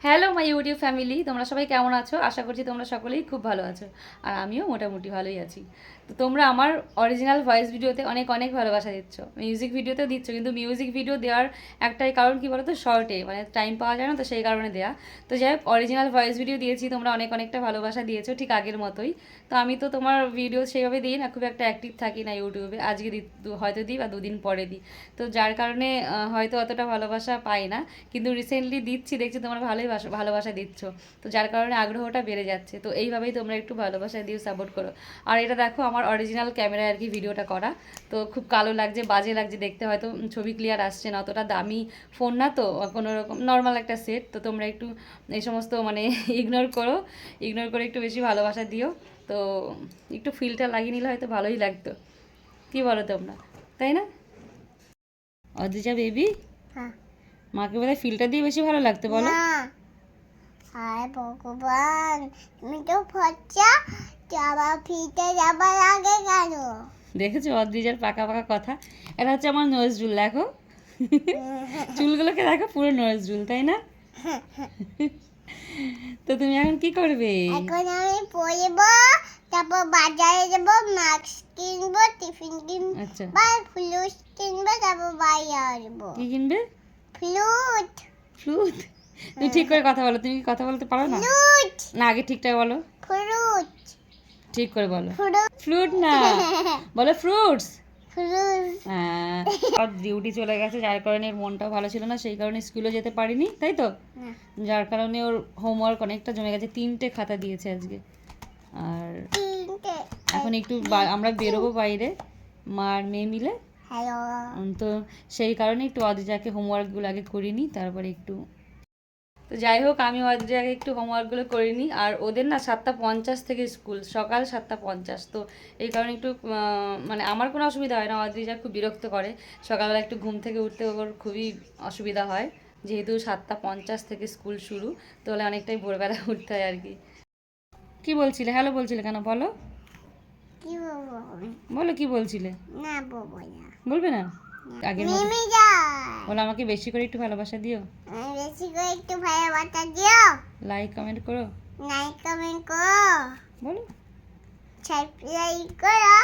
Hello my YouTube family, তোমরা সবাই কেমন আছো? আশা করছি তোমরা সকলেই খুব ভালো আছো, আর আমিও মোটামুটি ভালোই আছি। তো তোমরা আমার অরিজিনাল ভয়েস ভিডিওতে অনেক অনেক ভালোবাসা দিচ্ছ, মিউজিক ভিডিওতেও দিচ্ছ, কিন্তু মিউজিক ভিডিও দেওয়ার একটাই কারণ কি বলো তো, শর্টে মানে টাইম পাওয়া যায় না, তো সেই কারণে দেয়া। তো যাই হোক, অরিজিনাল ভয়েস ভিডিও দিয়েছি, তোমরা অনেক অনেকটা ভালোবাসা দিয়েছো ঠিক আগের মতোই। তো আমি তো তোমার ভিডিও সেইভাবে দিই না, খুব একটা অ্যাক্টিভ থাকি না ইউটিউবে, আজকে হয়তো দিই বা দুদিন পরে দিই। তো যার কারণে হয়তো অতটা ভালোবাসা পাই না, কিন্তু রিসেন্টলি দিচ্ছি, দেখছি তোমরা ভালোই ভালোবাসা দিচ্ছ, তো যার কারণে আগ্রহটা বেড়ে যাচ্ছে। তো এইভাবেই তোমরা একটু ভালোবাসা দিয়ে সাপোর্ট করো। আর এটা দেখো আমার অরিজিনাল ক্যামেরায় আর কি ভিডিওটা করা, তো খুব কালো লাগছে, বাজে লাগছে দেখতে, হয়তো ছবি ক্লিয়ার আসছে না, অতটা দামি ফোন না, তো কোনো রকম নর্মাল একটা সেট। তো তোমরা একটু এই সমস্ত মানে ইগনোর করে একটু বেশি ভালোবাসা দিও। তো একটু ফিল্টার লাগিয়ে নিলে হয়তো ভালোই লাগতো, কি বলো তোমরা, তাই না অদ্রিজা বেবি? মাকে বোধহয় ফিল্টার দিয়ে বেশি ভালো লাগতো, বলো? হায় ভগবান, তুমি তো ফচ্চা, আবার ফিরতে যাবার আগে কেন? দেখেছো অদ্রিজার পাকা পাকা কথা? এটা হচ্ছে আমার নজরুল, দেখো চুলগুলোকে দেখো, পুরো নজরুল, তাই না? তো তুমি এখন কি করবে? এখন আমি পড়বো, তারপর বাজারে যাবো, মাস্ক কিনবো, টিফিন কিনবো, আচ্ছা, ফ্লুট কিনবো, তারপর বাইরে আসবো। কি কিনবে? ফ্লুট। ফ্লুট? তুমি ঠিক করে কথা বলো, তুমি কি কথা বলতে পারো না? ফ্লুট। না, আগে ঠিকঠাক বলো, ফ্রুট। ঠিক করে বলো। ফ্রুট। ফ্লুট না, বলো ফ্রুটস। ফ্রুট। হ্যাঁ, ডিউটি চলে গেছে, যার কারণে ওর মনটাও ভালো ছিল না, সেই কারণে স্কুলে যেতে পারিনি, তাই তো? যার কারণে ওর হোমওয়ার্ক অনেকটা জমে গেছে, 3টে খাতা দিয়েছে আজকে। আর এখন একটু আমরা বেরোবো বাইরে, মা আর মেয়ে মিলে। হ্যালো। তো সেই কারণে একটু অদ্রিজাকে হোমওয়ার্কগুলো আগে করিনি, তারপরে একটু। তো যাই হোক, আমি অদ্রিজাকে একটু হোমওয়ার্কগুলো করিনি, আর ওদের না 7:50 থেকে স্কুল, সকাল 7:50। তো এই কারণে একটু মানে আমার কোনো অসুবিধা হয় না, অদ্রিজা খুব বিরক্ত করে, সকালবেলা একটু ঘুম থেকে উঠতে ওর খুবই অসুবিধা হয়, যেহেতু 7:50 থেকে স্কুল শুরু, তাহলে অনেকটাই ভোরবেলা উঠতে হয় আর কি। কি বলছিলে? হ্যালো বলছিলে কেন, বলো? কি বলবো? বলো কি বলছিলে? না বলবো না। বলবে না? আগের মতো মিমি যায়। বলো, আমাকে বেশি করে একটু ভালোবাসা দিও, বেশি করে একটু ভালোবাসা দিও, লাইক কমেন্ট করো, লাইক কমেন্ট করো, বলো সাবস্ক্রাইব করো,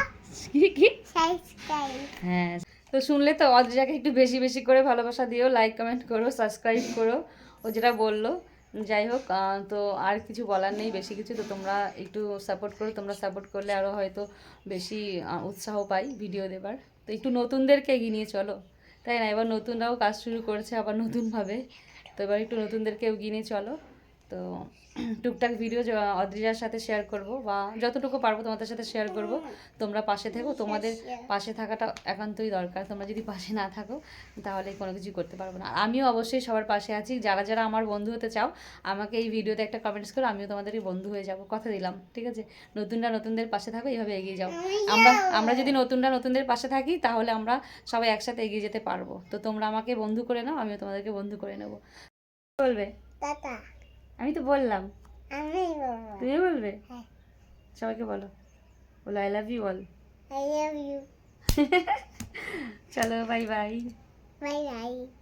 কি? সাবস্ক্রাইব। হ্যাঁ, তো শুনলে তো, অদ্রিজাকে একটু বেশি বেশি করে ভালোবাসা দিও, লাইক কমেন্ট করো, সাবস্ক্রাইব করো, ও যেটা বললো। যাই হোক, তো আর কিছু বলার নেই বেশি কিছু, তো তোমরা একটু সাপোর্ট করো, তোমরা সাপোর্ট করলে আরও হয়তো বেশি উৎসাহ পাই ভিডিও দেবার। তো একটু নতুনদেরকে এগিয়ে নিয়ে চলো, তাই না? এবার নতুনরাও কাজ শুরু করেছে আবার নতুনভাবে, তো এবার একটু নতুনদেরকে এগিয়ে নিয়ে চলো। তো টুকটাক ভিডিও অদ্রিজার সাথে শেয়ার করব, বা যতটুকু পারবো তোমাদের সাথে শেয়ার করব। তোমরা পাশে থেকো, তোমাদের পাশে থাকাটা একান্তই দরকার, তোমরা যদি পাশে না থাকো তাহলে কোনো কিছু করতে পারবো না। আমিও অবশ্যই সবার পাশে আছি, যারা যারা আমার বন্ধু হতে চাও আমাকে এই ভিডিওতে একটা কমেন্টস করো, আমিও তোমাদেরই বন্ধু হয়ে যাব, কথা দিলাম, ঠিক আছে? নতুনরা নতুনদের পাশে থাকো, এইভাবে এগিয়ে যাও। আমরা যদি নতুনরা নতুনদের পাশে থাকি, তাহলে আমরা সবাই একসাথে এগিয়ে যেতে পারবো। তো তোমরা আমাকে বন্ধু করে নাও, আমিও তোমাদেরকে বন্ধু করে নেবো। বলবে? টাটা। আমি তো বললাম, আমি বলবো। তুমি বলবে? হ্যাঁ। সবাইকে বলো, বলো আই লাভ ইউ, বল। I love you. চলো, বাই বাই। Bye bye.